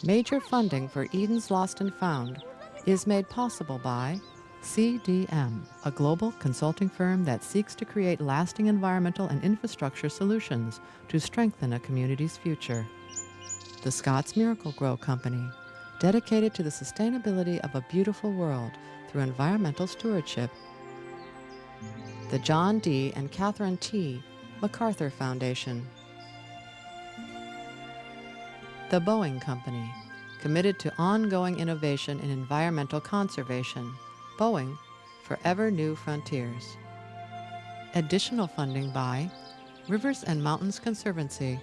Major funding for Eden's Lost and Found is made possible by CDM, a global consulting firm that seeks to create lasting environmental and infrastructure solutions to strengthen a community's future. The Scott's Miracle-Gro Company, dedicated to the sustainability of a beautiful world through environmental stewardship. The John D. and Catherine T. MacArthur Foundation. The Boeing Company, committed to ongoing innovation in environmental conservation. Boeing, Forever New Frontiers. Additional funding by Rivers and Mountains Conservancy,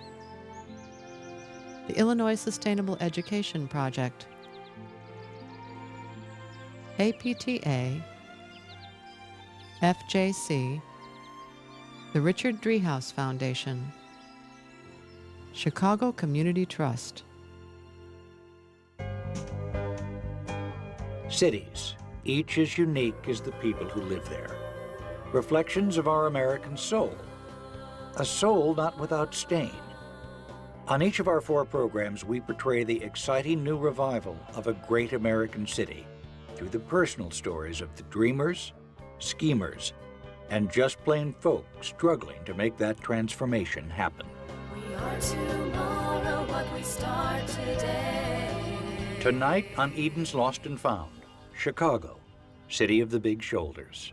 the Illinois Sustainable Education Project, APTA, FJC, the Richard Driehaus Foundation, Chicago Community Trust. Cities, each as unique as the people who live there. Reflections of our American soul. A soul not without stain. On each of our 4 programs, we portray the exciting new revival of a great American city through the personal stories of the dreamers, schemers, and just plain folk struggling to make that transformation happen. We are tomorrow what we start today. Tonight on Eden's Lost and Found, Chicago, city of the big shoulders.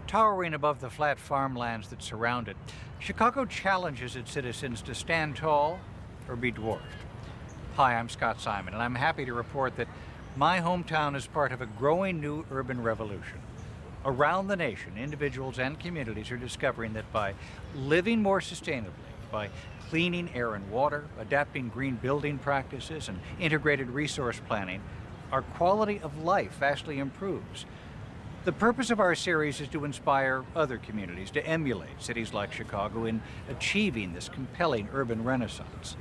Towering above the flat farmlands that surround it, Chicago challenges its citizens to stand tall or be dwarfed. Hi, I'm Scott Simon, and I'm happy to report that my hometown is part of a growing new urban revolution. Around the nation, individuals and communities are discovering that by living more sustainably, by cleaning air and water, adapting green building practices, and integrated resource planning, our quality of life vastly improves. The purpose of our series is to inspire other communities to emulate cities like Chicago in achieving this compelling urban renaissance.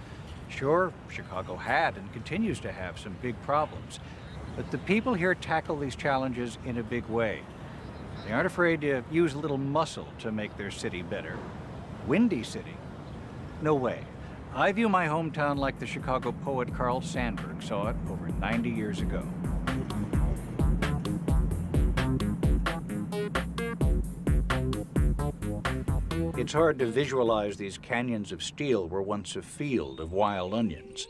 Sure, Chicago had and continues to have some big problems, but the people here tackle these challenges in a big way. They aren't afraid to use a little muscle to make their city better. Windy City? No way. I view my hometown like the Chicago poet Carl Sandburg saw it over 90 years ago. It's hard to visualize these canyons of steel were once a field of wild onions.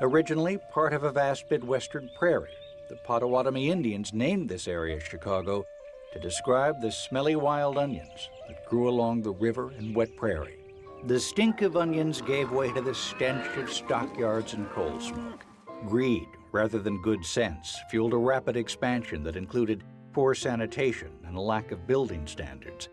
Originally part of a vast Midwestern prairie, the Potawatomi Indians named this area Chicago to describe the smelly wild onions that grew along the river and wet prairie. The stink of onions gave way to the stench of stockyards and coal smoke. Greed, rather than good sense, fueled a rapid expansion that included poor sanitation and a lack of building standards.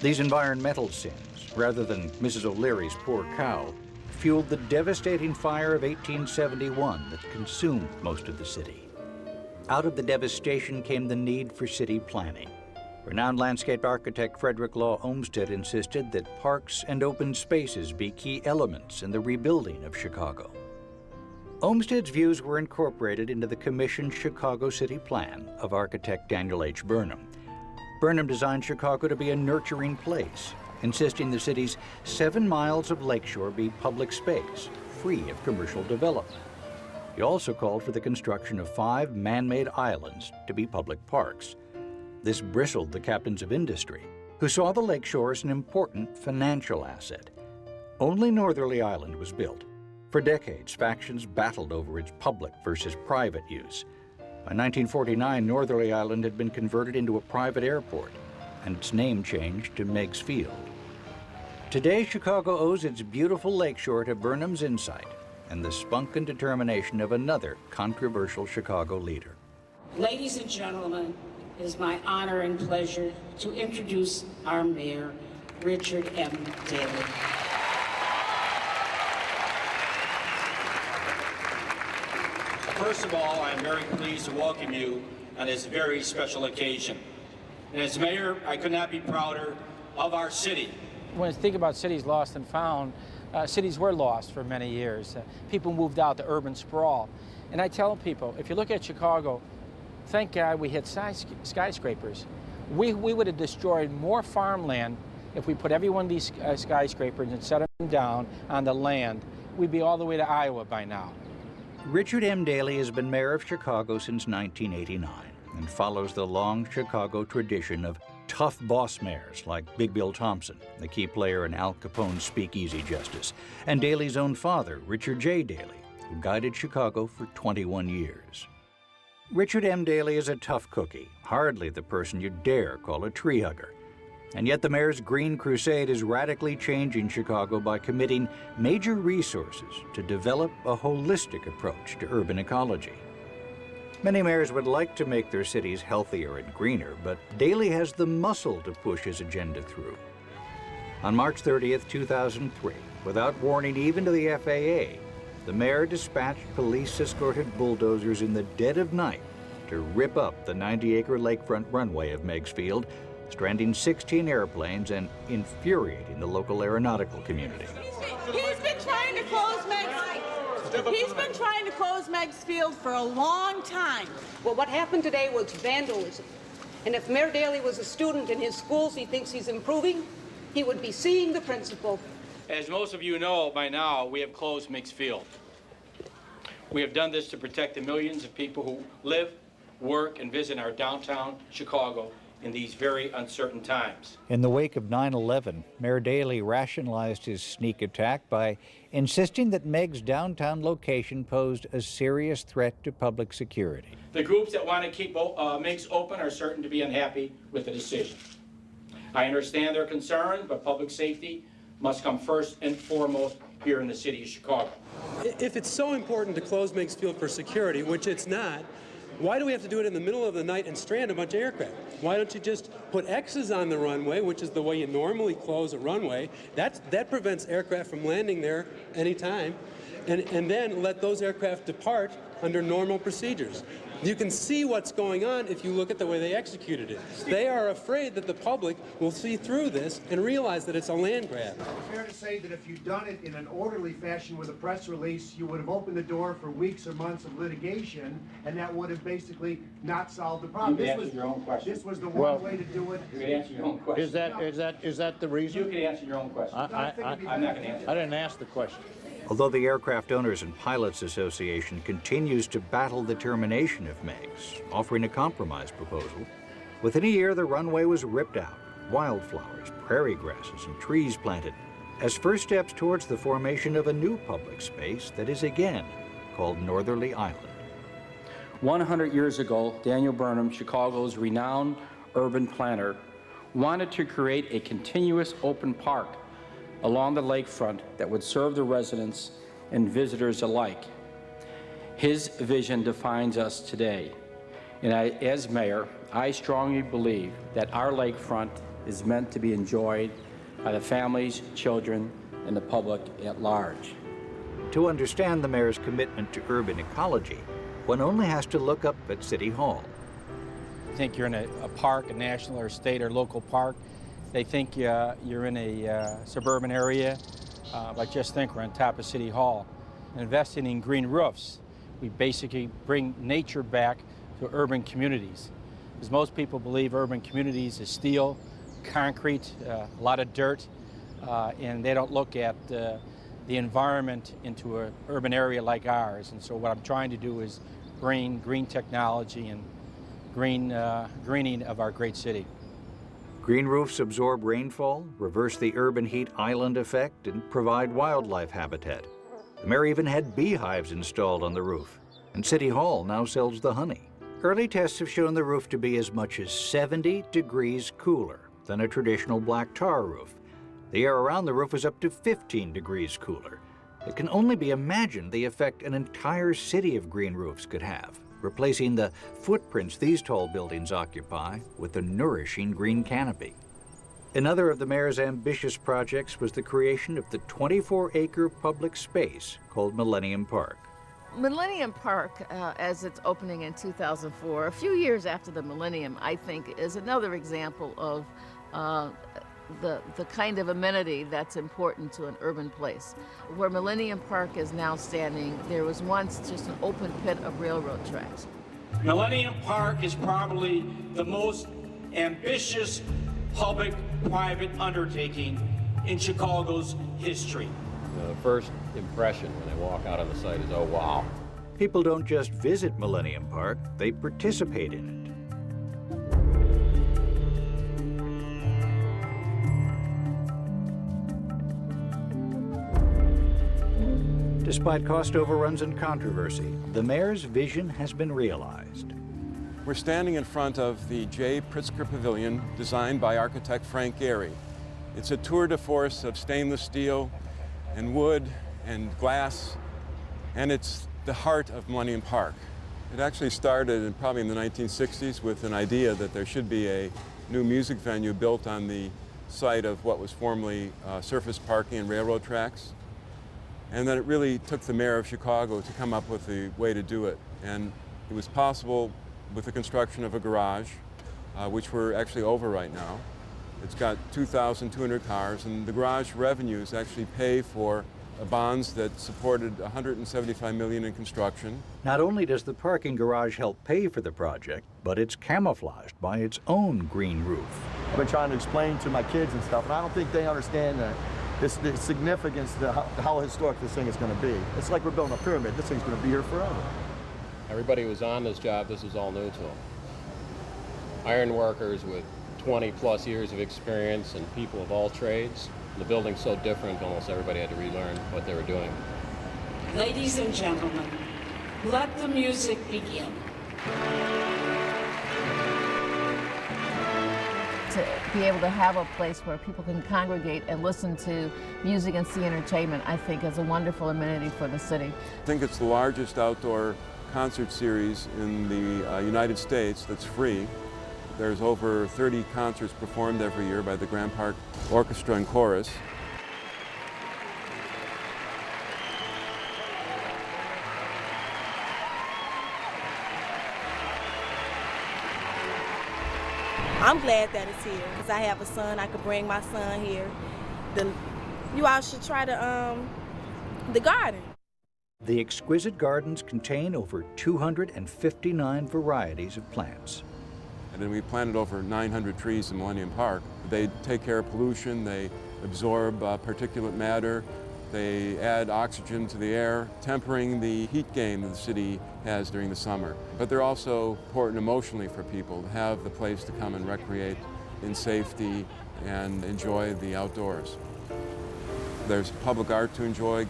These environmental sins, rather than Mrs. O'Leary's poor cow, fueled the devastating fire of 1871 that consumed most of the city. Out of the devastation came the need for city planning. Renowned landscape architect Frederick Law Olmsted insisted that parks and open spaces be key elements in the rebuilding of Chicago. Olmsted's views were incorporated into the commissioned Chicago City Plan of architect Daniel H. Burnham. Burnham designed Chicago to be a nurturing place, insisting the city's 7 miles of lakeshore be public space, free of commercial development. He also called for the construction of 5 man-made islands to be public parks. This bristled the captains of industry, who saw the lakeshore as an important financial asset. Only Northerly Island was built. For decades, factions battled over its public versus private use. By 1949, Northerly Island had been converted into a private airport, and its name changed to Meigs Field. Today, Chicago owes its beautiful lakeshore to Burnham's insight and the spunk and determination of another controversial Chicago leader. Ladies and gentlemen, it is my honor and pleasure to introduce our mayor, Richard M. Daley. First of all, I am very pleased to welcome you on this very special occasion. And as mayor, I could not be prouder of our city. When I think about cities lost and found, cities were lost for many years. People moved out to urban sprawl. And I tell people, if you look at Chicago, thank God we hit skyscrapers. We would have destroyed more farmland if we put every one of these skyscrapers and set them down on the land. we'd be all the way to Iowa by now. Richard M. Daley has been mayor of Chicago since 1989 and follows the long Chicago tradition of tough boss mayors like Big Bill Thompson, the key player in Al Capone's Speakeasy Justice, and Daley's own father, Richard J. Daley, who guided Chicago for 21 years. Richard M. Daley is a tough cookie, hardly the person you'd dare call a tree hugger. And yet the mayor's Green Crusade is radically changing Chicago by committing major resources to develop a holistic approach to urban ecology. Many mayors would like to make their cities healthier and greener, but Daley has the muscle to push his agenda through. On March 30th, 2003, without warning even to the FAA, the mayor dispatched police-escorted bulldozers in the dead of night to rip up the 90-acre lakefront runway of Meigs Field, stranding 16 airplanes and infuriating the local aeronautical community. He's been trying to close Meigs Field for a long time. Well, what happened today was vandalism. And if Mayor Daley was a student in his schools he thinks he's improving, he would be seeing the principal. As most of you know by now, we have closed Meigs Field. We have done this to protect the millions of people who live, work, and visit our downtown Chicago in these very uncertain times. In the wake of 9/11, Mayor Daley rationalized his sneak attack by insisting that Meigs' downtown location posed a serious threat to public security. The groups that want to keep Meigs open are certain to be unhappy with the decision. I understand their concern, but public safety must come first and foremost here in the city of Chicago. If it's so important to close Meigs Field for security, which it's not, why do we have to do it in the middle of the night and strand a bunch of aircraft? Why don't you just put X's on the runway, which is the way you normally close a runway? That prevents aircraft from landing there anytime, and then let those aircraft depart under normal procedures. You can see what's going on if you look at the way they executed it. They are afraid that the public will see through this and realize that it's a land grab. Fair to say that if you'd done it in an orderly fashion with a press release, you would have opened the door for weeks or months of litigation, and that would have basically not solved the problem. You can answer your own question. This was the one way to do it. You can answer your own question. Is that the reason? You can answer your own question. I'm not going to answer. I didn't ask the question. Although the Aircraft Owners and Pilots Association continues to battle the termination of Meigs, offering a compromise proposal, within a year the runway was ripped out, wildflowers, prairie grasses, and trees planted, as first steps towards the formation of a new public space that is again called Northerly Island. 100 years ago, Daniel Burnham, Chicago's renowned urban planner, wanted to create a continuous open park along the lakefront that would serve the residents and visitors alike. His vision defines us today. And as mayor, I strongly believe that our lakefront is meant to be enjoyed by the families, children, and the public at large. To understand the mayor's commitment to urban ecology, one only has to look up at City Hall. You think you're in a park, a national or state or local park. They think you're in a suburban area, but just think we're on top of City Hall. Investing in green roofs, we basically bring nature back to urban communities. Because most people believe urban communities is steel, concrete, a lot of dirt, and they don't look at the environment into an urban area like ours. And so what I'm trying to do is bring green technology and greening of our great city. Green roofs absorb rainfall, reverse the urban heat island effect, and provide wildlife habitat. The mayor even had beehives installed on the roof, and City Hall now sells the honey. Early tests have shown the roof to be as much as 70 degrees cooler than a traditional black tar roof. The air around the roof is up to 15 degrees cooler. It can only be imagined the effect an entire city of green roofs could have, replacing the footprints these tall buildings occupy with a nourishing green canopy. Another of the mayor's ambitious projects was the creation of the 24-acre public space called Millennium Park. Millennium Park, as it's opening in 2004, a few years after the Millennium, I think, is another example of the kind of amenity that's important to an urban place. Where Millennium Park is now standing, there was once just an open pit of railroad tracks. Millennium Park is probably the most ambitious public-private undertaking in Chicago's history. The first impression when they walk out on the site is, oh, wow. People don't just visit Millennium Park, they participate in it. Despite cost overruns and controversy, the mayor's vision has been realized. We're standing in front of the J. Pritzker Pavilion, designed by architect Frank Gehry. It's a tour de force of stainless steel and wood and glass, and it's the heart of Millennium Park. It actually started probably in the 1960s with an idea that there should be a new music venue built on the site of what was formerly surface parking and railroad tracks. And then it really took the mayor of Chicago to come up with the way to do it. And it was possible with the construction of a garage, which we're actually over right now. It's got 2,200 cars, and the garage revenues actually pay for bonds that supported $175 million in construction. Not only does the parking garage help pay for the project, but it's camouflaged by its own green roof. I've been trying to explain to my kids and stuff, and I don't think they understand the significance, how historic this thing is going to be. It's like we're building a pyramid. This thing's going to be here forever. Everybody who was on this job, this was all new to them. Iron workers with 20-plus years of experience and people of all trades. The building's so different, almost everybody had to relearn what they were doing. Ladies and gentlemen, let the music begin. To be able to have a place where people can congregate and listen to music and see entertainment, I think is a wonderful amenity for the city. I think it's the largest outdoor concert series in the United States that's free. There's over 30 concerts performed every year by the Grand Park Orchestra and Chorus. I'm glad that it's here because I have a son. I could bring my son here. You all should try the garden. The exquisite gardens contain over 259 varieties of plants. And then we planted over 900 trees in Millennium Park. They take care of pollution, they absorb particulate matter, they add oxygen to the air, tempering the heat gain that the city has during the summer. But they're also important emotionally for people to have the place to come and recreate in safety and enjoy the outdoors. There's public art to enjoy.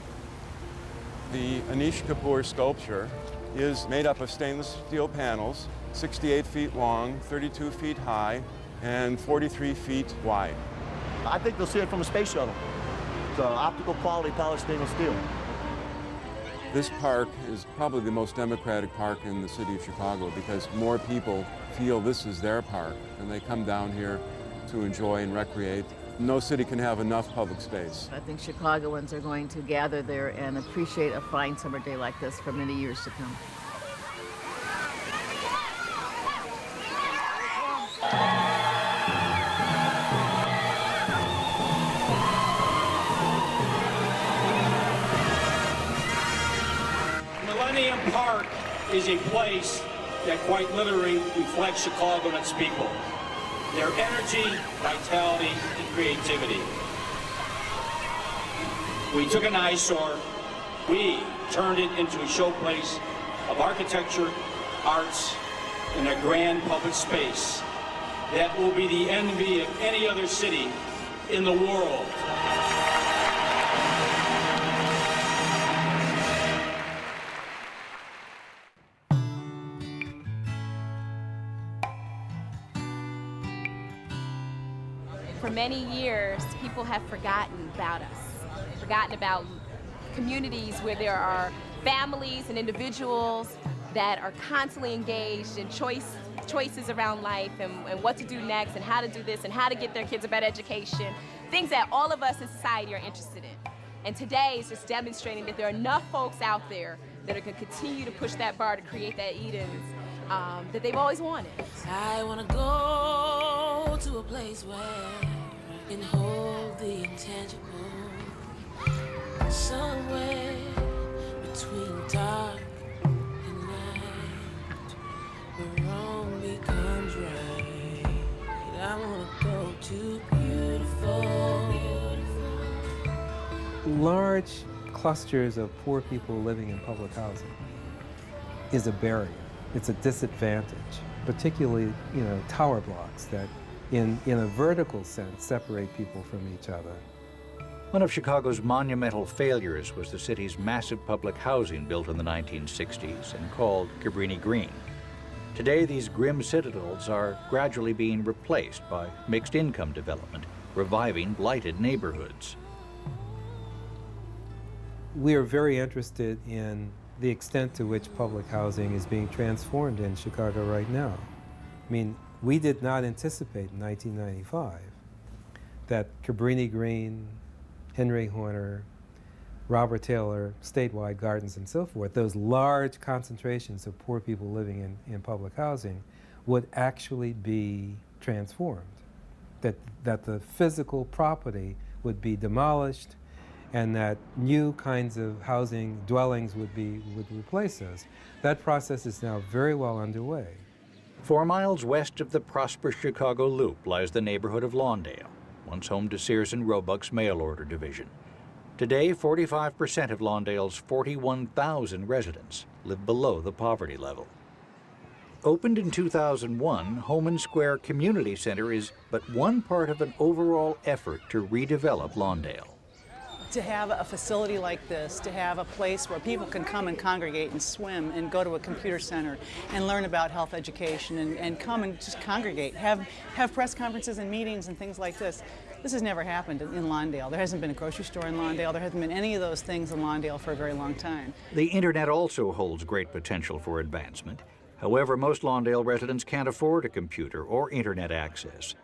The Anish Kapoor sculpture is made up of stainless steel panels, 68 feet long, 32 feet high, and 43 feet wide. I think they'll see it from a space shuttle. It's optical quality polished stainless steel. This park is probably the most democratic park in the city of Chicago because more people feel this is their park and they come down here to enjoy and recreate. No city can have enough public space. I think Chicagoans are going to gather there and appreciate a fine summer day like this for many years to come. Millennium Park is a place that quite literally reflects Chicago and its people. Their energy, vitality, and creativity. We took an eyesore, we turned it into a showplace of architecture, arts, and a grand public space that will be the envy of any other city in the world. For many years, people have forgotten about us, forgotten about communities where there are families and individuals that are constantly engaged in choices around life and what to do next and how to do this and how to get their kids a better education, things that all of us in society are interested in. And today is just demonstrating that there are enough folks out there that are going to continue to push that bar to create that Edens that they've always wanted. I want to go to a place where I can hold the intangible, somewhere between dark and light, where wrong becomes right. I want to go to beautiful. Learn large clusters of poor people living in public housing is a barrier. It's a disadvantage, particularly, tower blocks that in a vertical sense separate people from each other. One of Chicago's monumental failures was the city's massive public housing built in the 1960s and called Cabrini Green. Today, these grim citadels are gradually being replaced by mixed-income development, reviving blighted neighborhoods. We are very interested in the extent to which public housing is being transformed in Chicago right now. I mean, we did not anticipate in 1995 that Cabrini Green, Henry Horner, Robert Taylor, statewide gardens and so forth, those large concentrations of poor people living in public housing would actually be transformed, that the physical property would be demolished and that new kinds of housing dwellings would replace those. That process is now very well underway. 4 miles west of the prosperous Chicago Loop lies the neighborhood of Lawndale, once home to Sears and Roebuck's mail order division. Today, 45% of Lawndale's 41,000 residents live below the poverty level. Opened in 2001, Homan Square Community Center is but one part of an overall effort to redevelop Lawndale. To have a facility like this, to have a place where people can come and congregate and swim and go to a computer center and learn about health education and come and just congregate, have press conferences and meetings and things like this. This has never happened in Lawndale. There hasn't been a grocery store in Lawndale. There hasn't been any of those things in Lawndale for a very long time. The internet also holds great potential for advancement. However, most Lawndale residents can't afford a computer or internet access.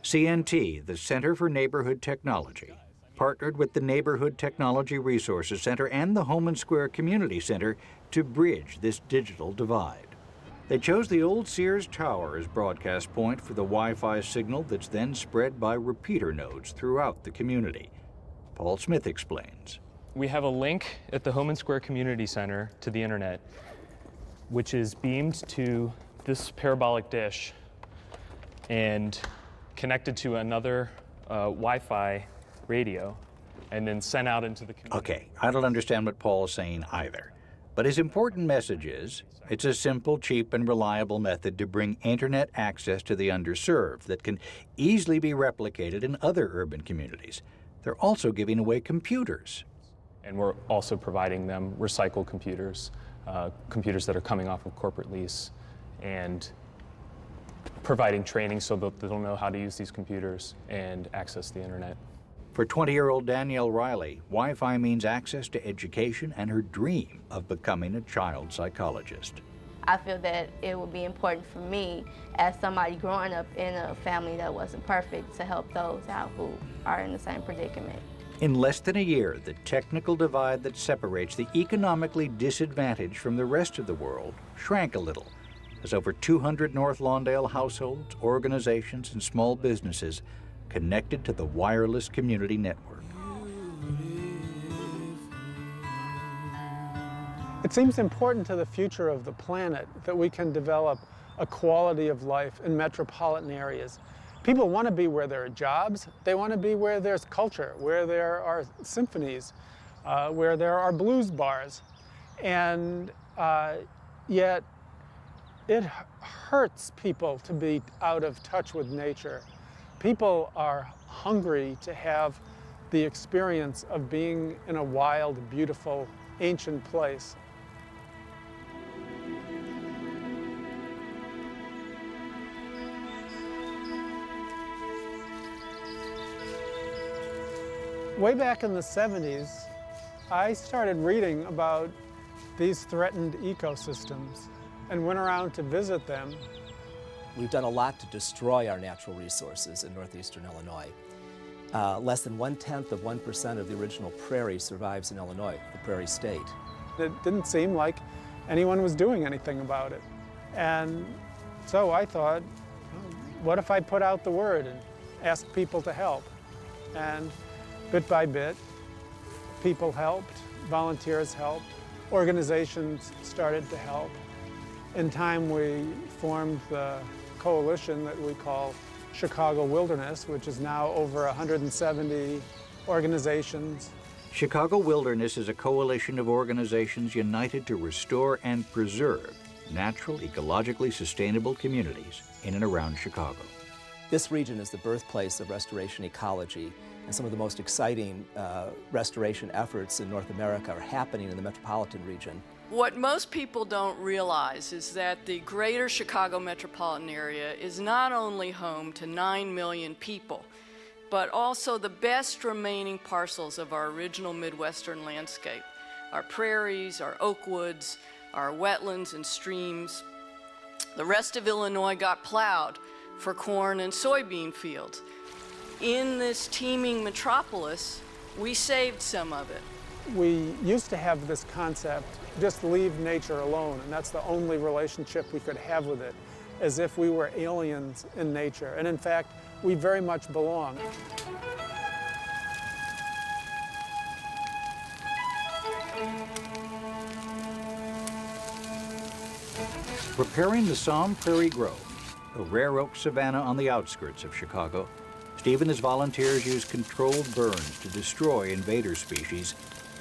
CNT, the Center for Neighborhood Technology, partnered with the Neighborhood Technology Resources Center and the Homan Square Community Center to bridge this digital divide. They chose the old Sears Tower as broadcast point for the Wi-Fi signal that's then spread by repeater nodes throughout the community. Paul Smith explains. We have a link at the Homan Square Community Center to the internet, which is beamed to this parabolic dish and connected to another Wi-Fi radio, and then sent out into the community. Okay, I don't understand what Paul is saying either. But his important message is, it's a simple, cheap, and reliable method to bring internet access to the underserved that can easily be replicated in other urban communities. They're also giving away computers. And we're also providing them recycled computers, computers that are coming off of corporate lease, and providing training so that they'll know how to use these computers and access the internet. For 20-year-old Danielle Riley, Wi-Fi means access to education and her dream of becoming a child psychologist. I feel that it would be important for me, as somebody growing up in a family that wasn't perfect, to help those out who are in the same predicament. In less than a year, the technical divide that separates the economically disadvantaged from the rest of the world shrank a little, as over 200 North Lawndale households, organizations, and small businesses connected to the wireless community network. It seems important to the future of the planet that we can develop a quality of life in metropolitan areas. People want to be where there are jobs. They want to be where there's culture, where there are symphonies, where there are blues bars. And yet it hurts people to be out of touch with nature. People are hungry to have the experience of being in a wild, beautiful, ancient place. Way back in the 70s, I started reading about these threatened ecosystems and went around to visit them. We've done a lot to destroy our natural resources in northeastern Illinois. Less than 0.1% of the original prairie survives in Illinois, the Prairie State. It didn't seem like anyone was doing anything about it. And so I thought, what if I put out the word and asked people to help? And bit by bit, people helped, volunteers helped, organizations started to help. In time, we formed the coalition that we call Chicago Wilderness, which is now over 170 organizations. Chicago Wilderness is a coalition of organizations united to restore and preserve natural, ecologically sustainable communities in and around Chicago. This region is the birthplace of restoration ecology, and some of the most exciting restoration efforts in North America are happening in the metropolitan region. What most people don't realize is that the greater Chicago metropolitan area is not only home to 9 million people, but also the best remaining parcels of our original Midwestern landscape. Our prairies, our oak woods, our wetlands and streams. The rest of Illinois got plowed for corn and soybean fields. In this teeming metropolis, we saved some of it. We used to have this concept, just leave nature alone, and that's the only relationship we could have with it, as if we were aliens in nature. And in fact, we very much belong. Preparing the Somme Prairie Grove, a rare oak savanna on the outskirts of Chicago, Steve and his volunteers use controlled burns to destroy invader species,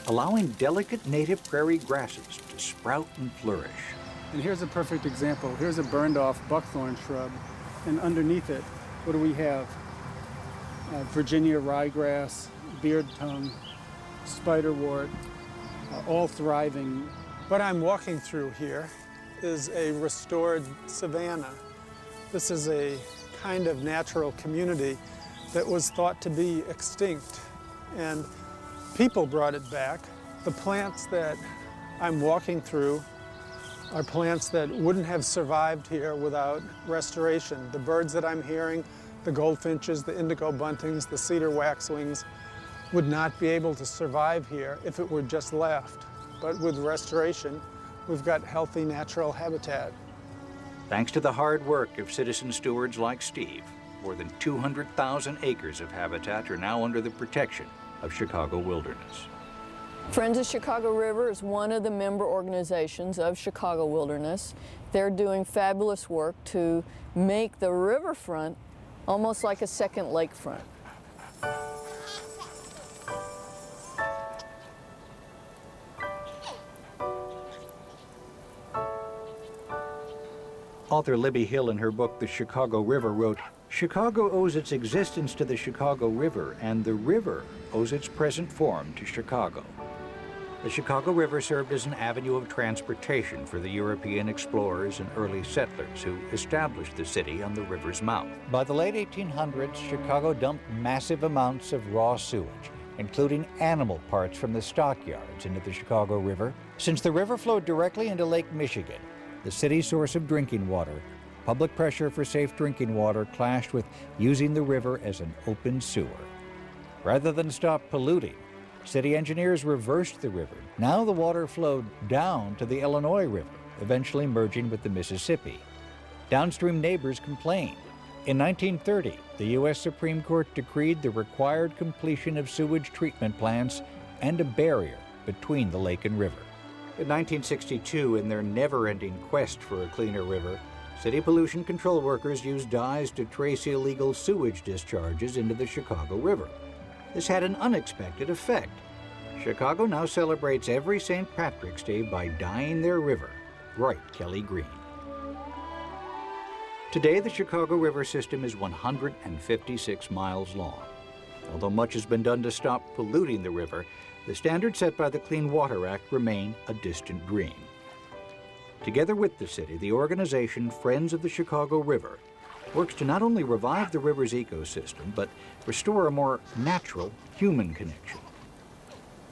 allowing delicate native prairie grasses to sprout and flourish. And here's a perfect example. Here's a burned off buckthorn shrub, and underneath it, what do we have? Virginia ryegrass, beard tongue, spiderwort, all thriving. What I'm walking through here is a restored savanna. This is a kind of natural community that was thought to be extinct, and people brought it back. The plants that I'm walking through are plants that wouldn't have survived here without restoration. The birds that I'm hearing, the goldfinches, the indigo buntings, the cedar waxwings, would not be able to survive here if it were just left. But with restoration, we've got healthy natural habitat. Thanks to the hard work of citizen stewards like Steve, more than 200,000 acres of habitat are now under the protection of Chicago Wilderness. Friends of Chicago River is one of the member organizations of Chicago Wilderness. They're doing fabulous work to make the riverfront almost like a second lakefront. Author Libby Hill, in her book, The Chicago River, wrote, "Chicago owes its existence to the Chicago River, and the river owes its present form to Chicago." The Chicago River served as an avenue of transportation for the European explorers and early settlers who established the city on the river's mouth. By the late 1800s, Chicago dumped massive amounts of raw sewage, including animal parts from the stockyards, into the Chicago River. Since the river flowed directly into Lake Michigan, the city's source of drinking water, public pressure for safe drinking water clashed with using the river as an open sewer. Rather than stop polluting, city engineers reversed the river. Now the water flowed down to the Illinois River, eventually merging with the Mississippi. Downstream neighbors complained. In 1930, the U.S. Supreme Court decreed the required completion of sewage treatment plants and a barrier between the lake and river. In 1962, in their never-ending quest for a cleaner river, city pollution control workers used dyes to trace illegal sewage discharges into the Chicago River. This had an unexpected effect. Chicago now celebrates every St. Patrick's Day by dyeing their river bright Kelly green. Today, the Chicago River system is 156 miles long. Although much has been done to stop polluting the river, the standards set by the Clean Water Act remain a distant dream. Together with the city, the organization Friends of the Chicago River works to not only revive the river's ecosystem, but restore a more natural human connection.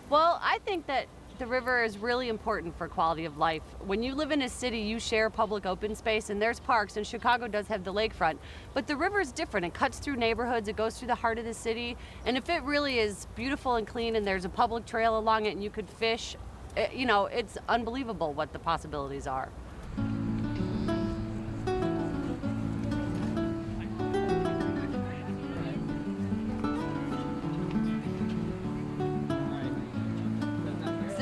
Well, I think that the river is really important for quality of life. When you live in a city, you share public open space, and there's parks, and Chicago does have the lakefront. But the river is different. It cuts through neighborhoods, it goes through the heart of the city, and if it really is beautiful and clean and there's a public trail along it and you could fish, you know, it's unbelievable what the possibilities are.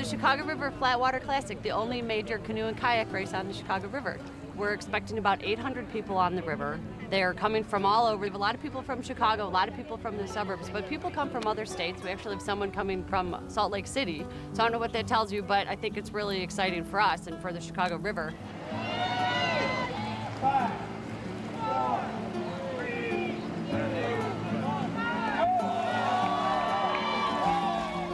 Chicago River Flatwater Classic, the only major canoe and kayak race on the Chicago River. We're expecting about 800 people on the river. They're coming from all over. We have a lot of people from Chicago, a lot of people from the suburbs, but people come from other states. We actually have someone coming from Salt Lake City. So I don't know what that tells you, but I think it's really exciting for us and for the Chicago River.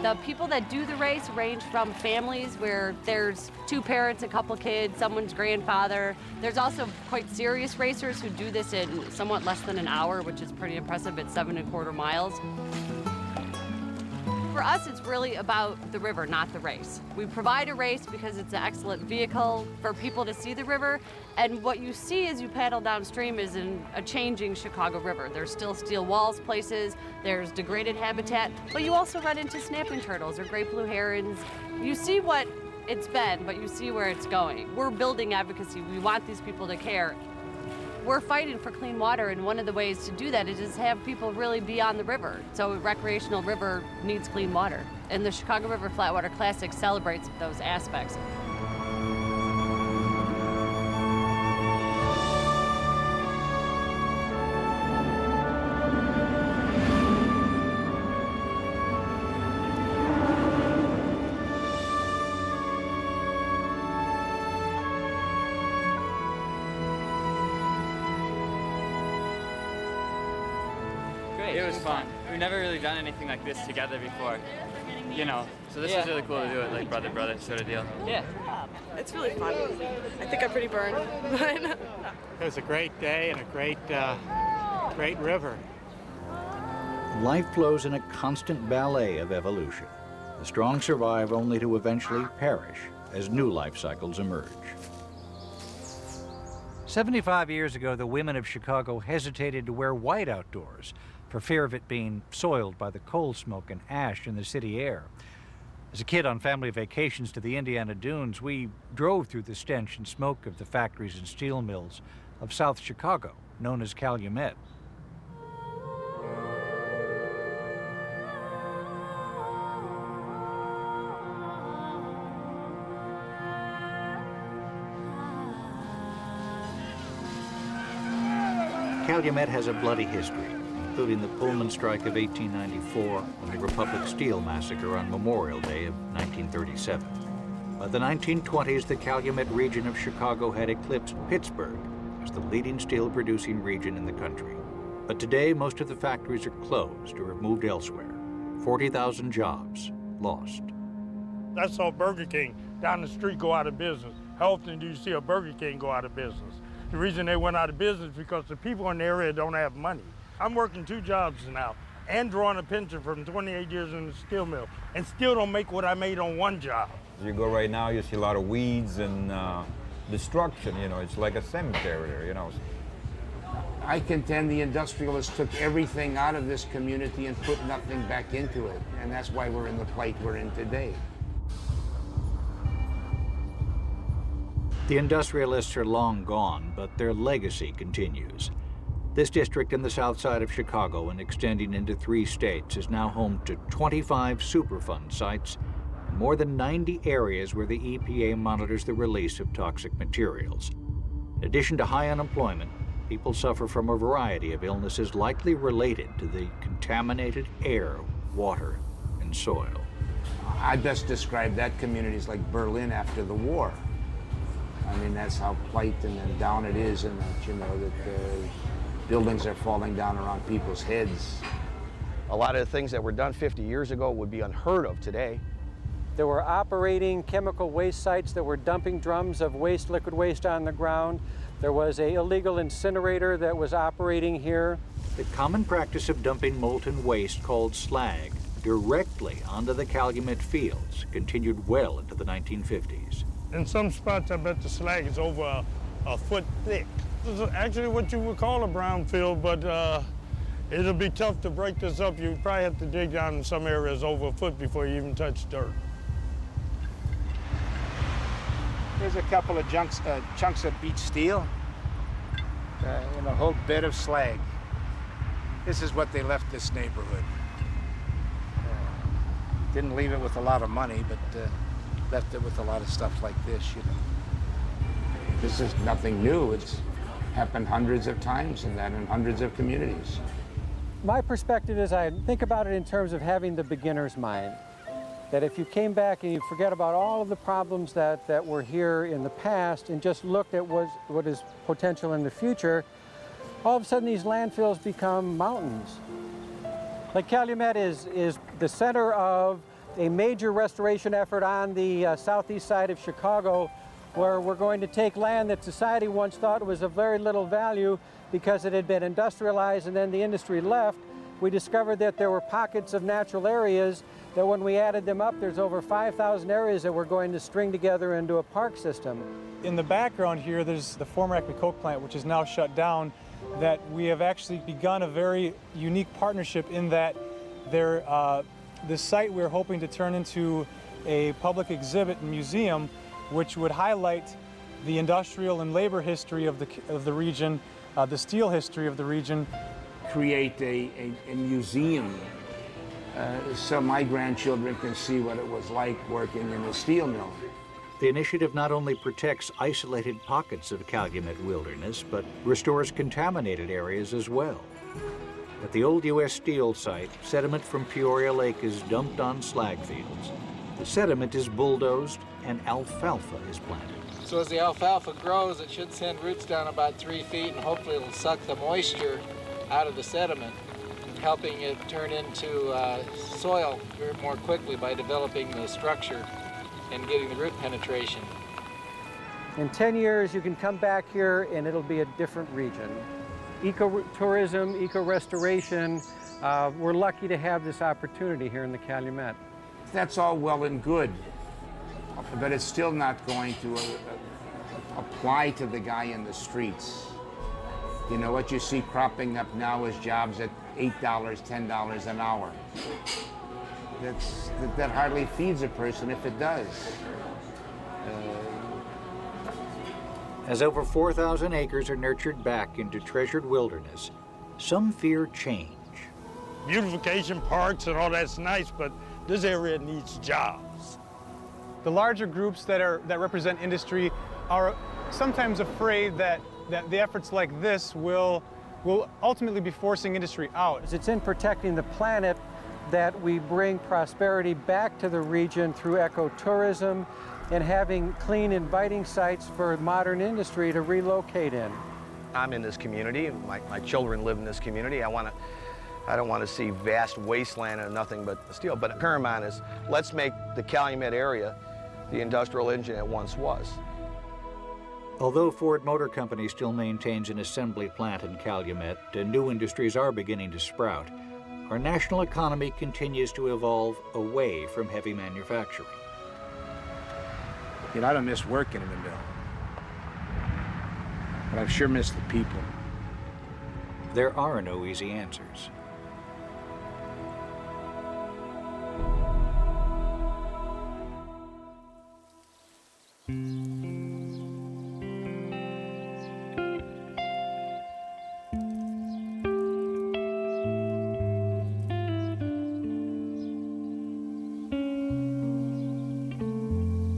The people that do the race range from families where there's 2 parents, a couple kids, someone's grandfather. There's also quite serious racers who do this in somewhat less than an hour, which is pretty impressive at 7¼ miles. For us, it's really about the river, not the race. We provide a race because it's an excellent vehicle for people to see the river, and what you see as you paddle downstream is a changing Chicago River. There's still steel walls places, there's degraded habitat, but you also run into snapping turtles or great blue herons. You see what it's been, but you see where it's going. We're building advocacy. We want these people to care. We're fighting for clean water, and one of the ways to do that is just have people really be on the river. So a recreational river needs clean water, and the Chicago River Flatwater Classic celebrates those aspects. It was fun. We've never really done anything like this together before, you know. So this was really cool to do it like brother sort of deal. Yeah. It's really fun. I think I'm pretty burned. It was a great day and a great river. Life flows in a constant ballet of evolution. The strong survive only to eventually perish as new life cycles emerge. 75 years ago, the women of Chicago hesitated to wear white outdoors for fear of it being soiled by the coal smoke and ash in the city air. As a kid on family vacations to the Indiana Dunes, we drove through the stench and smoke of the factories and steel mills of South Chicago, known as Calumet. Calumet has a bloody history, including the Pullman strike of 1894 and the Republic Steel massacre on Memorial Day of 1937. By the 1920s, the Calumet region of Chicago had eclipsed Pittsburgh as the leading steel-producing region in the country. But today, most of the factories are closed or have moved elsewhere. 40,000 jobs lost. I saw Burger King down the street go out of business. How often do you see a Burger King go out of business? The reason they went out of business is because the people in the area don't have money. I'm working 2 jobs now and drawing a pension from 28 years in the steel mill and still don't make what I made on 1 job. You go right now, you see a lot of weeds and destruction, you know, it's like a cemetery there, you know. I contend the industrialists took everything out of this community and put nothing back into it, and that's why we're in the plight we're in today. The industrialists are long gone, but their legacy continues. This district in the south side of Chicago and extending into 3 states is now home to 25 Superfund sites and more than 90 areas where the EPA monitors the release of toxic materials. In addition to high unemployment, people suffer from a variety of illnesses likely related to the contaminated air, water, and soil. I best describe that community as like Berlin after the war. I mean, that's how plight and down it is, and that, you know, that buildings are falling down around people's heads. A lot of the things that were done 50 years ago would be unheard of today. There were operating chemical waste sites that were dumping drums of waste, liquid waste on the ground. There was an illegal incinerator that was operating here. The common practice of dumping molten waste called slag directly onto the Calumet fields continued well into the 1950s. In some spots, I bet the slag is over a foot thick. This is actually what you would call a brownfield, but it'll be tough to break this up. You probably have to dig down in some areas over a foot before you even touch dirt. There's a couple of chunks of beach steel and a whole bed of slag. This is what they left this neighborhood. Didn't leave it with a lot of money, but left it with a lot of stuff like this, you know. This is nothing new. It's happened hundreds of times, and that in hundreds of communities. My perspective is I think about it in terms of having the beginner's mind. That if you came back and you forget about all of the problems that were here in the past and just looked at what is potential in the future, all of a sudden these landfills become mountains. Like Calumet is the center of a major restoration effort on the southeast side of Chicago, where we're going to take land that society once thought was of very little value because it had been industrialized and then the industry left. We discovered that there were pockets of natural areas that when we added them up, there's over 5,000 areas that we're going to string together into a park system. In the background here, there's the former Acme Coke plant, which is now shut down, that we have actually begun a very unique partnership in that this site we're hoping to turn into a public exhibit and museum, which would highlight the industrial and labor history of the region, the steel history of the region. Create a museum so my grandchildren can see what it was like working in a steel mill. The initiative not only protects isolated pockets of Calumet wilderness, but restores contaminated areas as well. At the old U.S. Steel site, sediment from Peoria Lake is dumped on slag fields. The sediment is bulldozed and alfalfa is planted. So as the alfalfa grows, it should send roots down about 3 feet, and hopefully it'll suck the moisture out of the sediment, helping it turn into soil more quickly by developing the structure and getting the root penetration. In 10 years, you can come back here and it'll be a different region. Ecotourism, eco-restoration, we're lucky to have this opportunity here in the Calumet. That's all well and good, but it's still not going to apply to the guy in the streets. You know, what you see cropping up now is jobs at $8, $10 an hour. That hardly feeds a person if it does. As over 4,000 acres are nurtured back into treasured wilderness, some fear change. Beautification, parks, and all that's nice, but this area needs jobs. The larger groups that represent industry are sometimes afraid that the efforts like this will ultimately be forcing industry out. It's in protecting the planet that we bring prosperity back to the region through ecotourism and having clean, inviting sites for modern industry to relocate in. I'm in this community, my children live in this community. I don't want to see vast wasteland and nothing but steel, but paramount is let's make the Calumet area the industrial engine it once was. Although Ford Motor Company still maintains an assembly plant in Calumet and new industries are beginning to sprout, our national economy continues to evolve away from heavy manufacturing. You know, I don't miss working in the mill, but I've sure missed the people. There are no easy answers.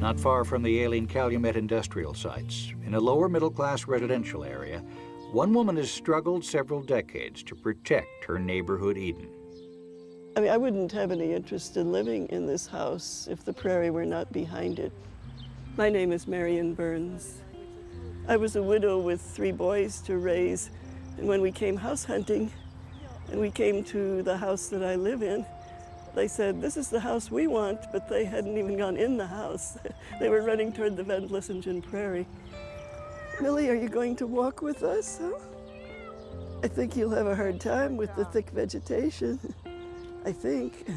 Not far from the ailing Calumet industrial sites, in a lower middle-class residential area, one woman has struggled several decades to protect her neighborhood Eden. I mean, I wouldn't have any interest in living in this house if the prairie were not behind it. My name is Marion Burns. I was a widow with 3 boys to raise, and when we came house hunting, and we came to the house that I live in, they said, "This is the house we want," but they hadn't even gone in the house. They were running toward the Van Vlissingen Prairie. "Millie, are you going to walk with us?" "Huh? I think you'll have a hard time with the thick vegetation." I think.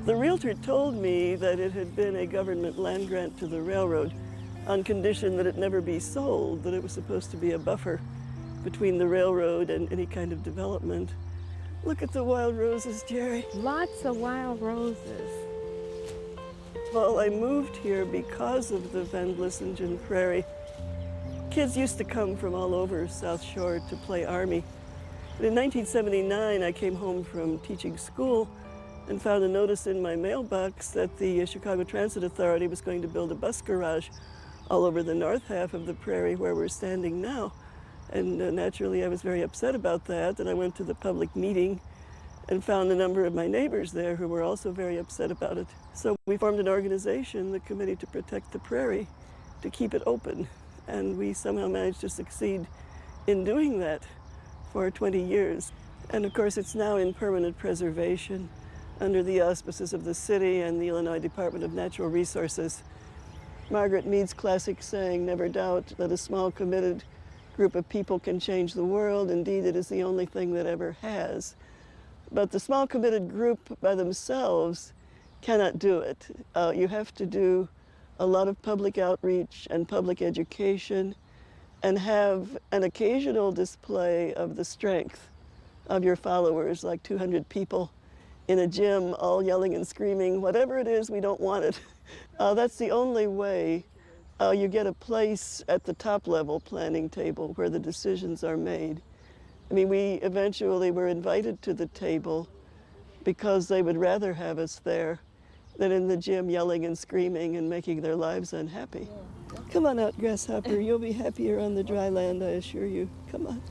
The realtor told me that it had been a government land grant to the railroad on condition that it never be sold, that it was supposed to be a buffer between the railroad and any kind of development. Look at the wild roses, Jerry. Lots of wild roses. Well, I moved here because of the Van Vlissingen Prairie. Kids used to come from all over South Shore to play Army. But in 1979, I came home from teaching school and found a notice in my mailbox that the Chicago Transit Authority was going to build a bus garage all over the north half of the prairie where we're standing now. And naturally, I was very upset about that, and I went to the public meeting and found a number of my neighbors there who were also very upset about it. So we formed an organization, the Committee to Protect the Prairie, to keep it open. And we somehow managed to succeed in doing that for 20 years. And of course, it's now in permanent preservation under the auspices of the city and the Illinois Department of Natural Resources. Margaret Mead's classic saying, "Never doubt that a small committed group of people can change the world. Indeed, it is the only thing that ever has." But the small committed group by themselves cannot do it. You have to do a lot of public outreach and public education and have an occasional display of the strength of your followers, like 200 people in a gym all yelling and screaming, "Whatever it is, we don't want it." That's the only way you get a place at the top level planning table where the decisions are made. I mean, we eventually were invited to the table because they would rather have us there than in the gym yelling and screaming and making their lives unhappy. Come on out, Grasshopper. You'll be happier on the dry land, I assure you. Come on.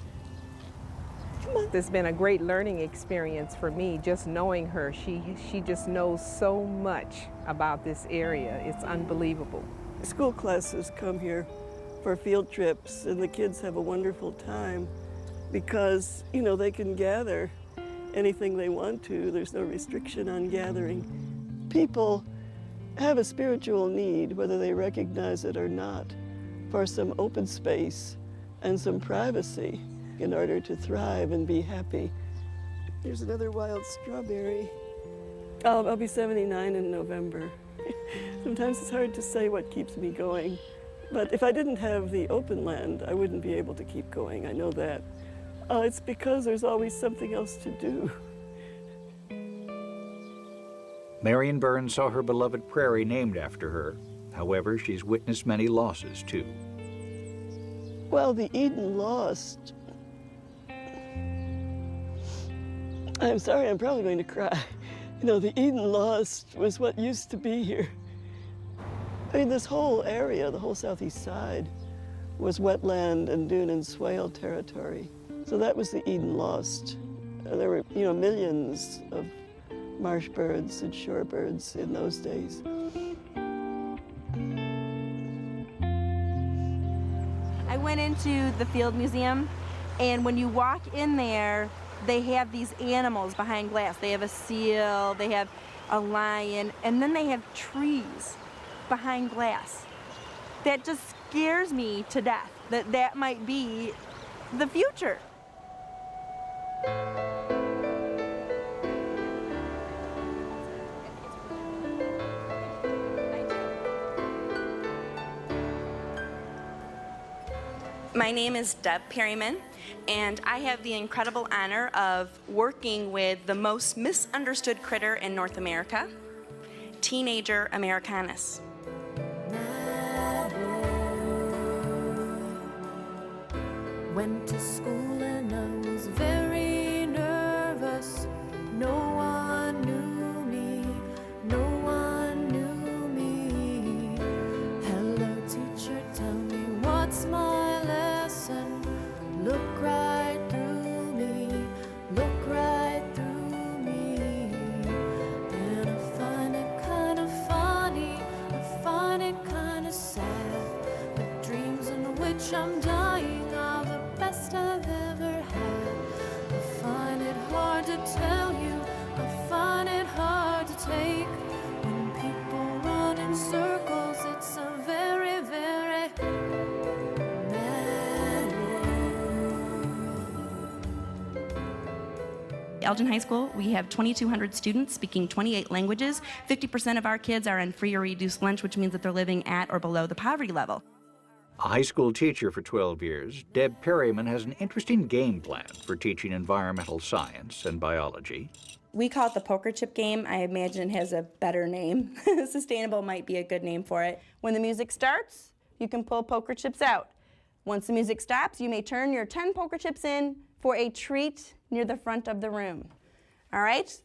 It's been a great learning experience for me, just knowing her. She just knows so much about this area. It's unbelievable. School classes come here for field trips, and the kids have a wonderful time because, you know, they can gather anything they want to. There's no restriction on gathering. People have a spiritual need, whether they recognize it or not, for some open space and some privacy in order to thrive and be happy. Here's another wild strawberry. I'll be 79 in November. Sometimes it's hard to say what keeps me going, but if I didn't have the open land, I wouldn't be able to keep going. I know that. It's because there's always something else to do. Marion Burns saw her beloved prairie named after her. However, she's witnessed many losses, too. Well, the Eden lost. I'm sorry, I'm probably going to cry. You know, the Eden lost was what used to be here. I mean, this whole area, the whole southeast side, was wetland and dune and swale territory. So that was the Eden lost. There were, you know, millions of marsh birds and shorebirds in those days. I went into the Field Museum, and when you walk in there, they have these animals behind glass. They have a seal, they have a lion, and then they have trees behind glass. That just scares me to death, that might be the future. My name is Deb Perryman, and I have the incredible honor of working with the most misunderstood critter in North America, Teenager americanus. Went to school and I was very nervous. No one knew me, no one knew me. Hello teacher, tell me what's my lesson? Look right through me, look right through me. And I find it kind of funny, I find it kind of sad. The dreams in which I'm dying are the best I've ever had. I find it hard to tell you, I find it hard to take. When people run in circles, it's a very, very mad Elgin High School, we have 2,200 students speaking 28 languages. 50% of our kids are on free or reduced lunch, which means that they're living at or below the poverty level. A high school teacher for 12 years, Deb Perryman has an interesting game plan for teaching environmental science and biology. We call it the poker chip game. I imagine it has a better name. Sustainable might be a good name for it. When the music starts, you can pull poker chips out. Once the music stops, you may turn your 10 poker chips in for a treat near the front of the room. All right?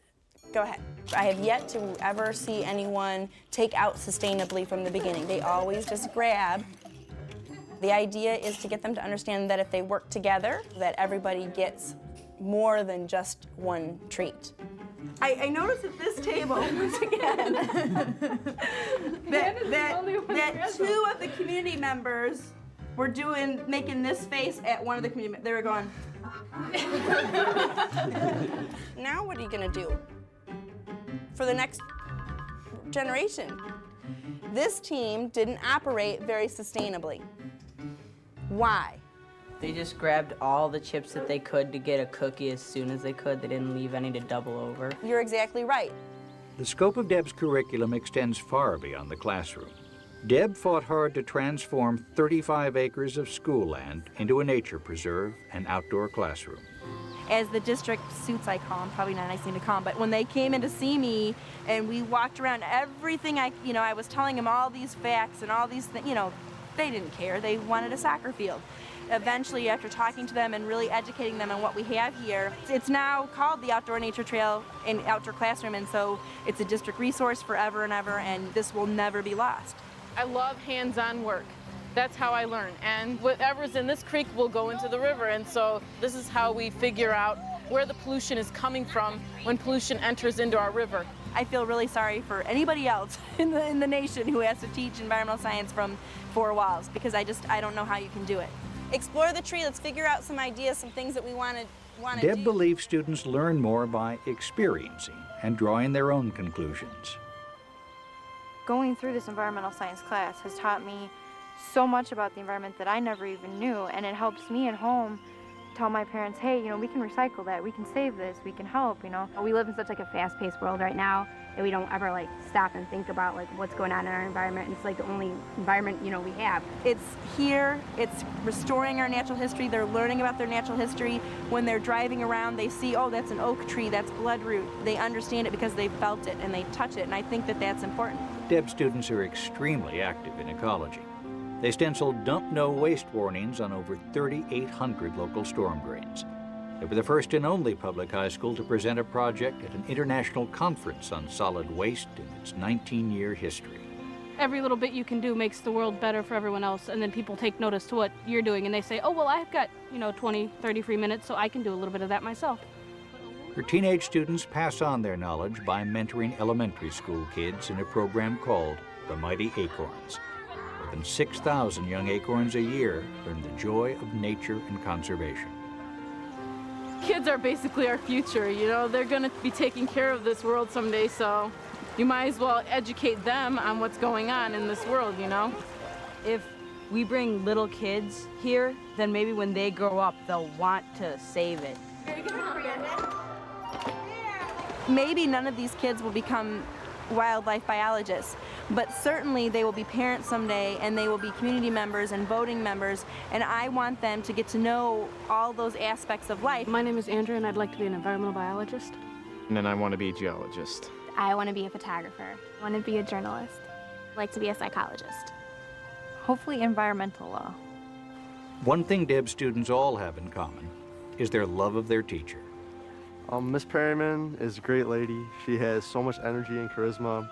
Go ahead. I have yet to ever see anyone take out sustainably from the beginning. They always just grab The idea is to get them to understand that if they work together, that everybody gets more than just one treat. I noticed at this table, once again, that two of the community members were making this face at one of the community members. They were going. Now what are you gonna do for the next generation? This team didn't operate very sustainably. Why? They just grabbed all the chips that they could to get a cookie as soon as they could. They didn't leave any to double over. You're exactly right. The scope of Deb's curriculum extends far beyond the classroom. Deb fought hard to transform 35 acres of school land into a nature preserve and outdoor classroom. As the district suits, I call them, probably not a nice thing to call them, but when they came in to see me and we walked around everything, I was telling them all these facts and all these things, they didn't care. They wanted a soccer field. Eventually, after talking to them and really educating them on what we have here, it's now called the Outdoor Nature Trail and Outdoor Classroom, and so it's a district resource forever and ever, and this will never be lost. I love hands-on work. That's how I learn, and whatever's in this creek will go into the river, and so this is how we figure out where the pollution is coming from when pollution enters into our river. I feel really sorry for anybody else in the nation who has to teach environmental science from four walls, because I don't know how you can do it. Explore the tree. Let's figure out some ideas, some things that we want to Deb do. believes students learn more by experiencing and drawing their own conclusions. Going through this environmental science class has taught me so much about the environment that I never even knew, and it helps me at home tell my parents, hey, we can recycle that, we can save this, we can help, We live in such a fast-paced world right now that we don't ever stop and think about what's going on in our environment. And it's the only environment we have. It's here, it's restoring our natural history. They're learning about their natural history. When they're driving around, they see, oh, that's an oak tree, that's bloodroot. They understand it because they've felt it and they touch it, and I think that that's important. Deb students are extremely active in ecology. They stenciled dump no waste warnings on over 3,800 local storm drains. They were the first and only public high school to present a project at an international conference on solid waste in its 19-year history. Every little bit you can do makes the world better for everyone else, and then people take notice to what you're doing, and they say, oh, well, I've got, 20, 30 free minutes, so I can do a little bit of that myself. Her teenage students pass on their knowledge by mentoring elementary school kids in a program called The Mighty Acorns. More than 6,000 young acorns a year learn the joy of nature and conservation. Kids are basically our future, they're going to be taking care of this world someday, so you might as well educate them on what's going on in this world, If we bring little kids here, then maybe when they grow up, they'll want to save it. Maybe none of these kids will become wildlife biologists, but certainly they will be parents someday, and they will be community members and voting members, and I want them to get to know all those aspects of life. My name is Andrea, and I'd like to be an environmental biologist. And then I want to be a geologist. I want to be a photographer. I want to be a journalist. I'd like to be a psychologist. Hopefully environmental law. One thing Deb students all have in common is their love of their teacher. Miss Perryman is a great lady. She has so much energy and charisma.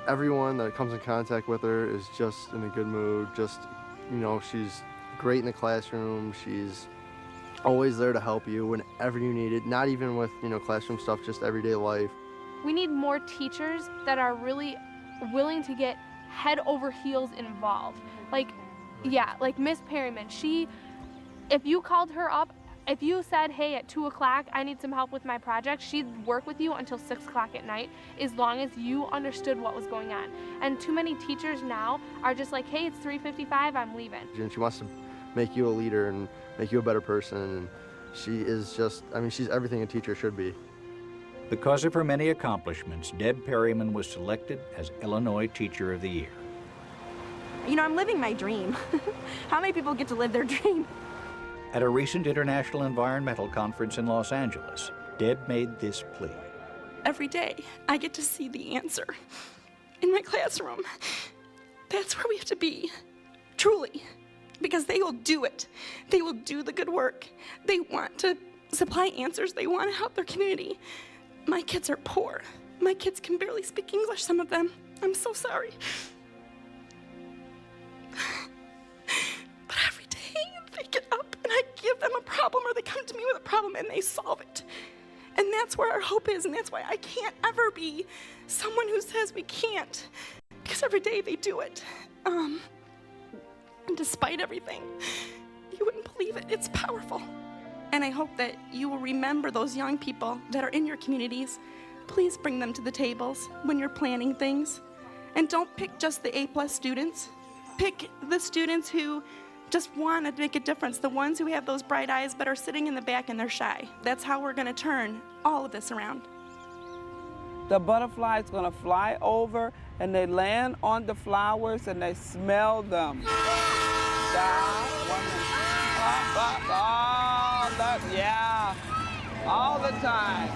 Everyone that comes in contact with her is just in a good mood. She's great in the classroom. She's always there to help you whenever you need it. Not even with, classroom stuff, just everyday life. We need more teachers that are really willing to get head over heels involved. Like Miss Perryman, if you called her up, if you said, hey, at 2 o'clock, I need some help with my project, she'd work with you until 6 o'clock at night, as long as you understood what was going on. And too many teachers now are just like, hey, it's 3:55, I'm leaving. And she wants to make you a leader and make you a better person. And she is she's everything a teacher should be. Because of her many accomplishments, Deb Perryman was selected as Illinois Teacher of the Year. I'm living my dream. How many people get to live their dream? At a recent international environmental conference in Los Angeles, Deb made this plea. Every day, I get to see the answer in my classroom. That's where we have to be, truly, because they will do it. They will do the good work. They want to supply answers. They want to help their community. My kids are poor. My kids can barely speak English, some of them. I'm so sorry. But come to me with a problem and they solve it. And that's where our hope is, and that's why I can't ever be someone who says we can't, because every day they do it. And despite everything, you wouldn't believe it. It's powerful. And I hope that you will remember those young people that are in your communities. Please bring them to the tables when you're planning things. And don't pick just the A+ students. Pick the students who just want to make a difference, the ones who have those bright eyes but are sitting in the back and they're shy. That's how we're going to turn all of this around. The butterfly's going to fly over and they land on the flowers and they smell them. Yeah, all the time.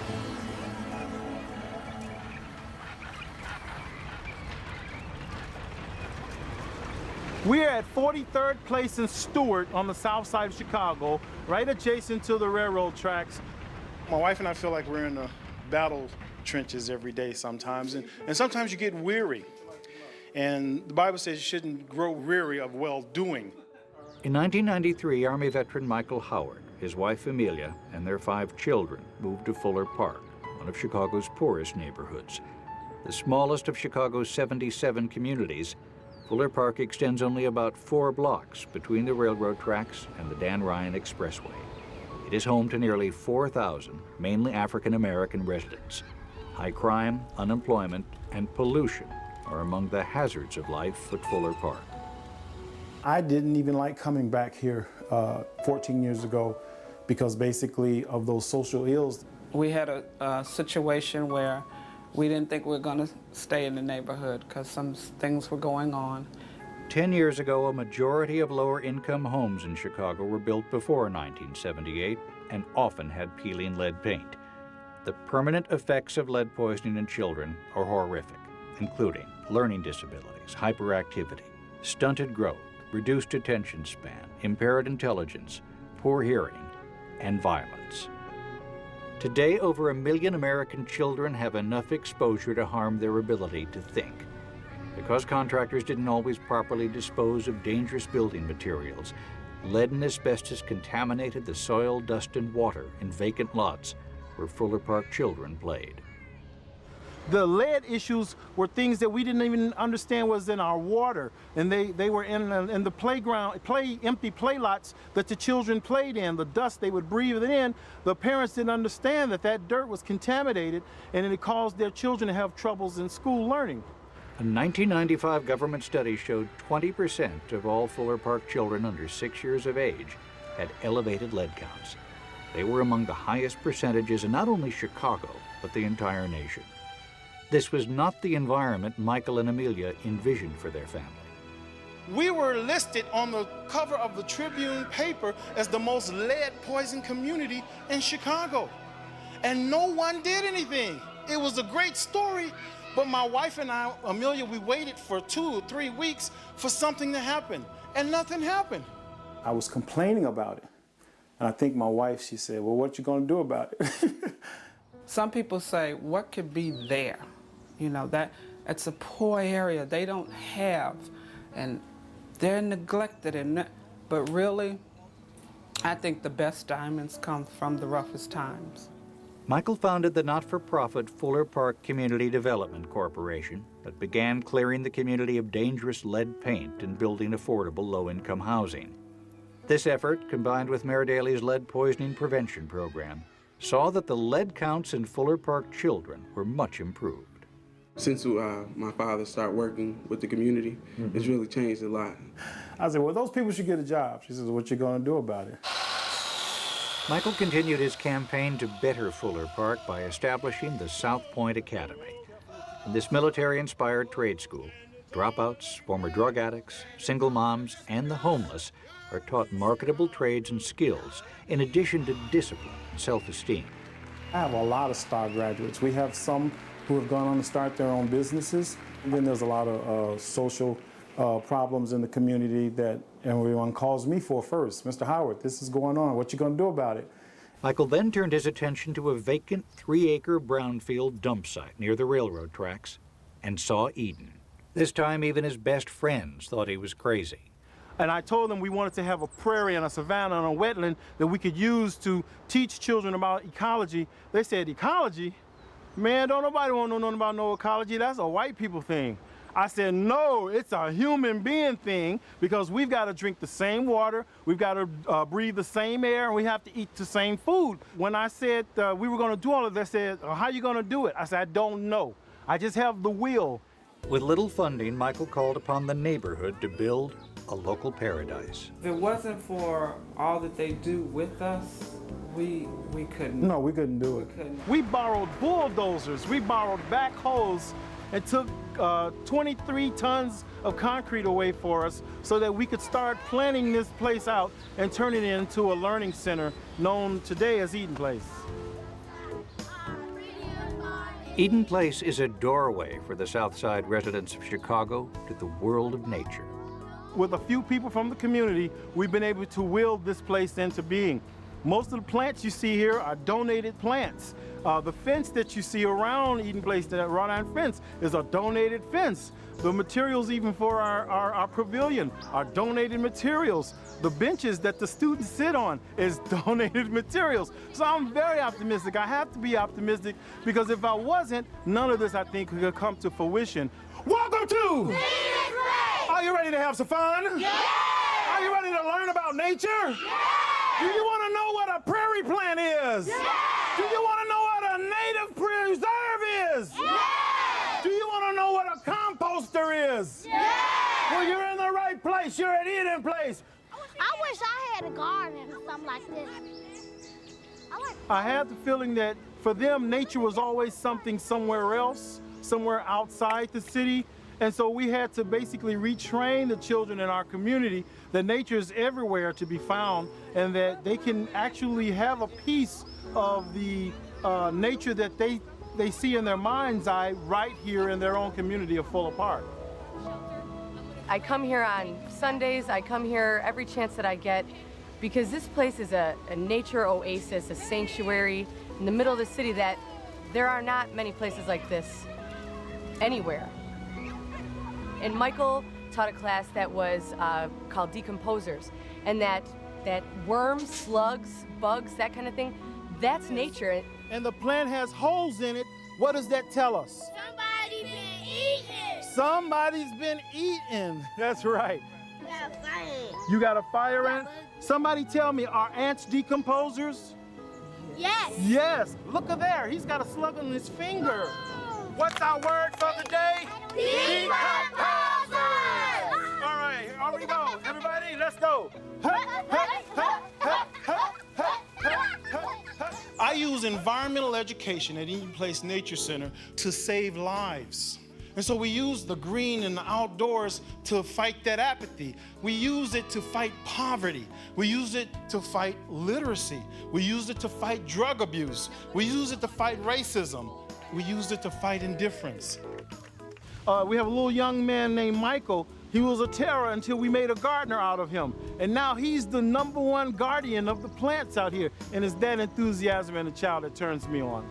We're at 43rd Place and Stewart on the south side of Chicago, right adjacent to the railroad tracks. My wife and I feel like we're in the battle trenches every day sometimes, and sometimes you get weary. And the Bible says you shouldn't grow weary of well-doing. In 1993, Army veteran Michael Howard, his wife Amelia, and their 5 children moved to Fuller Park, one of Chicago's poorest neighborhoods. The smallest of Chicago's 77 communities, Fuller Park extends only about 4 blocks between the railroad tracks and the Dan Ryan Expressway. It is home to nearly 4,000, mainly African-American residents. High crime, unemployment, and pollution are among the hazards of life at Fuller Park. I didn't even like coming back here 14 years ago because basically of those social ills. We had a situation where we didn't think we were going to stay in the neighborhood because some things were going on. 10 years ago, a majority of lower-income homes in Chicago were built before 1978 and often had peeling lead paint. The permanent effects of lead poisoning in children are horrific, including learning disabilities, hyperactivity, stunted growth, reduced attention span, impaired intelligence, poor hearing, and violence. Today, over 1 million American children have enough exposure to harm their ability to think. Because contractors didn't always properly dispose of dangerous building materials, lead and asbestos contaminated the soil, dust, and water in vacant lots where Fuller Park children played. The lead issues were things that we didn't even understand was in our water, and they were in the playground, empty play lots that the children played in. The dust they would breathe it in. The parents didn't understand that dirt was contaminated, and it caused their children to have troubles in school learning. A 1995 government study showed 20% of all Fuller Park children under 6 years of age had elevated lead counts. They were among the highest percentages in not only Chicago, but the entire nation. This was not the environment Michael and Amelia envisioned for their family. We were listed on the cover of the Tribune paper as the most lead-poisoned community in Chicago. And no one did anything. It was a great story, but my wife and I, Amelia, we waited for 2 or 3 weeks for something to happen, and nothing happened. I was complaining about it. And I think my wife, she said, well, what you gonna do about it? Some people say, what could be there? You know, that it's a poor area they don't have, and they're neglected, but really, I think the best diamonds come from the roughest times. Michael founded the not-for-profit Fuller Park Community Development Corporation that began clearing the community of dangerous lead paint and building affordable low-income housing. This effort, combined with Mayor Daley's lead poisoning prevention program, saw that the lead counts in Fuller Park children were much improved. Since my father started working with the community, it's really changed a lot. I said, well, those people should get a job. She says, what you gonna do about it? Michael continued his campaign to better Fuller Park by establishing the South Point Academy. In this military-inspired trade school, dropouts, former drug addicts, single moms, and the homeless are taught marketable trades and skills, in addition to discipline and self-esteem. I have a lot of STAR graduates. We have some who have gone on to start their own businesses. And then there's a lot of social problems in the community that everyone calls me for first. Mr. Howard, this is going on. What you gonna do about it? Michael then turned his attention to a vacant 3-acre brownfield dump site near the railroad tracks and saw Eden. This time, even his best friends thought he was crazy. And I told them we wanted to have a prairie and a savanna and a wetland that we could use to teach children about ecology. They said, ecology? Man, don't nobody want to know nothing about no ecology. That's a white people thing. I said, no, it's a human being thing because we've got to drink the same water, we've got to breathe the same air, and we have to eat the same food. When I said we were going to do all of this, they said, how are you going to do it? I said, I don't know. I just have the will. With little funding, Michael called upon the neighborhood to build a local paradise. If it wasn't for all that they do with us, we couldn't. No, we couldn't do it. We borrowed bulldozers, we borrowed backhoes, and took 23 tons of concrete away for us so that we could start planning this place out and turn it into a learning center known today as Eden Place. Eden Place is a doorway for the South Side residents of Chicago to the world of nature. With a few people from the community, we've been able to will this place into being. Most of the plants you see here are donated plants. The fence that you see around Eden Place, that wrought iron fence, is a donated fence. The materials even for our pavilion are donated materials. The benches that the students sit on is donated materials. So I'm very optimistic. I have to be optimistic because if I wasn't, none of this, I think, could come to fruition. Welcome to! Are you ready to have some fun? Yeah! Are you ready to learn about nature? Yeah! Do you want to know what a prairie plant is? Yeah! Do you want to know what a native preserve is? Yeah! Do you want to know what a composter is? Yeah! Well, you're in the right place. You're at Eden Place. I wish I had a garden or something like this. I had the feeling that for them, nature was always something somewhere else, somewhere outside the city. And so we had to basically retrain the children in our community that nature is everywhere to be found and that they can actually have a piece of the nature that they see in their mind's eye right here in their own community of Fuller Park. I come here on Sundays, I come here every chance that I get because this place is a nature oasis, a sanctuary in the middle of the city that there are not many places like this anywhere. And Michael taught a class that was called Decomposers, and that worms, slugs, bugs, that kind of thing, that's nature. And the plant has holes in it. What does that tell us? Somebody's been eating. Somebody's been eating. That's right. Yeah, fire. You got a fire ant? Somebody tell me, are ants decomposers? Yes. Yes. Look at there. He's got a slug on his finger. What's our word for the day? Decomposers! All right, here we go. Everybody, let's go. I use environmental education at Eden Place Nature Center to save lives. And so we use the green and the outdoors to fight that apathy. We use it to fight poverty. We use it to fight literacy. We use it to fight drug abuse. We use it to fight racism. We used it to fight indifference. We have a little young man named Michael. He was a terror until we made a gardener out of him. And now he's the #1 guardian of the plants out here. And it's that enthusiasm in a child that turns me on.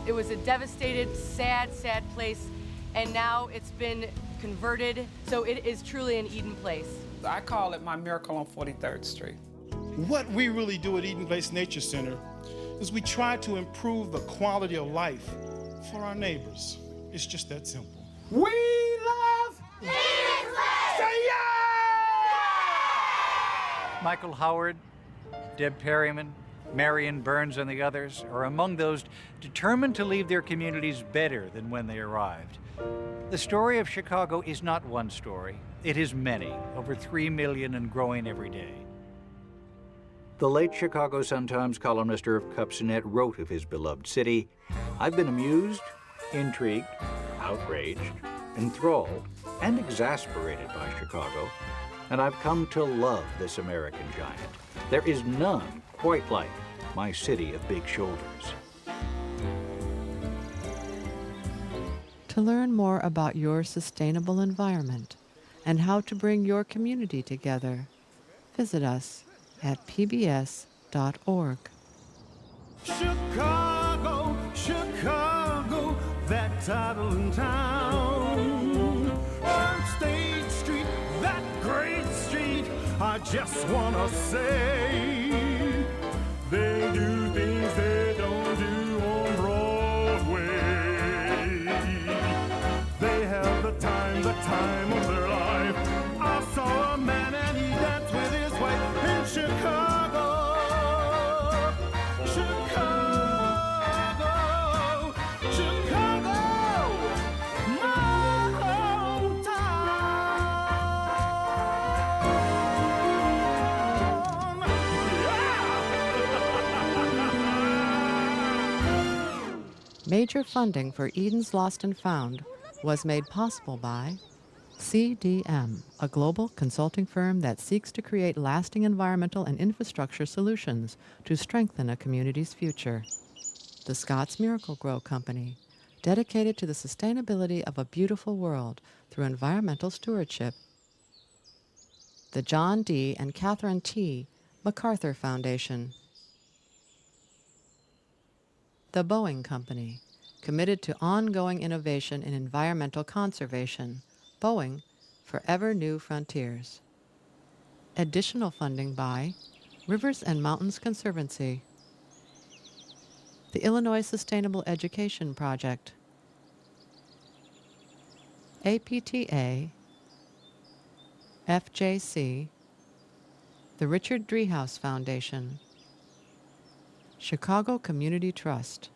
It was a devastated, sad, sad place, and now it's been converted, so it is truly an Eden Place. I call it my miracle on 43rd Street. What we really do at Eden Place Nature Center is we try to improve the quality of life for our neighbors. It's just that simple. We love Eden Place! Say yeah! Michael Howard, Deb Perryman, Marion Burns, and the others are among those determined to leave their communities better than when they arrived. The story of Chicago is not one story. It is many, over 3 million and growing every day. The late Chicago Sun-Times columnist Irv Kupcinet wrote of his beloved city, "I've been amused, intrigued, outraged, enthralled, and exasperated by Chicago, and I've come to love this American giant. There is none quite like my city of big shoulders." To learn more about your sustainable environment and how to bring your community together, visit us at pbs.org. Chicago, Chicago, that title in town. On State Street, that great street just wanna say they do things they don't do on Broadway. They have the time of their life. I saw a man and he danced with his wife in Chicago. Chicago, Chicago, my hometown. Major funding for Eden's Lost and Found was made possible by CDM, a global consulting firm that seeks to create lasting environmental and infrastructure solutions to strengthen a community's future. The Scotts Miracle-Gro Company, dedicated to the sustainability of a beautiful world through environmental stewardship. The John D. and Catherine T. MacArthur Foundation. The Boeing Company, committed to ongoing innovation in environmental conservation. Boeing, Forever New Frontiers. Additional funding by Rivers and Mountains Conservancy, the Illinois Sustainable Education Project, APTA, FJC, the Richard Driehaus Foundation, Chicago Community Trust.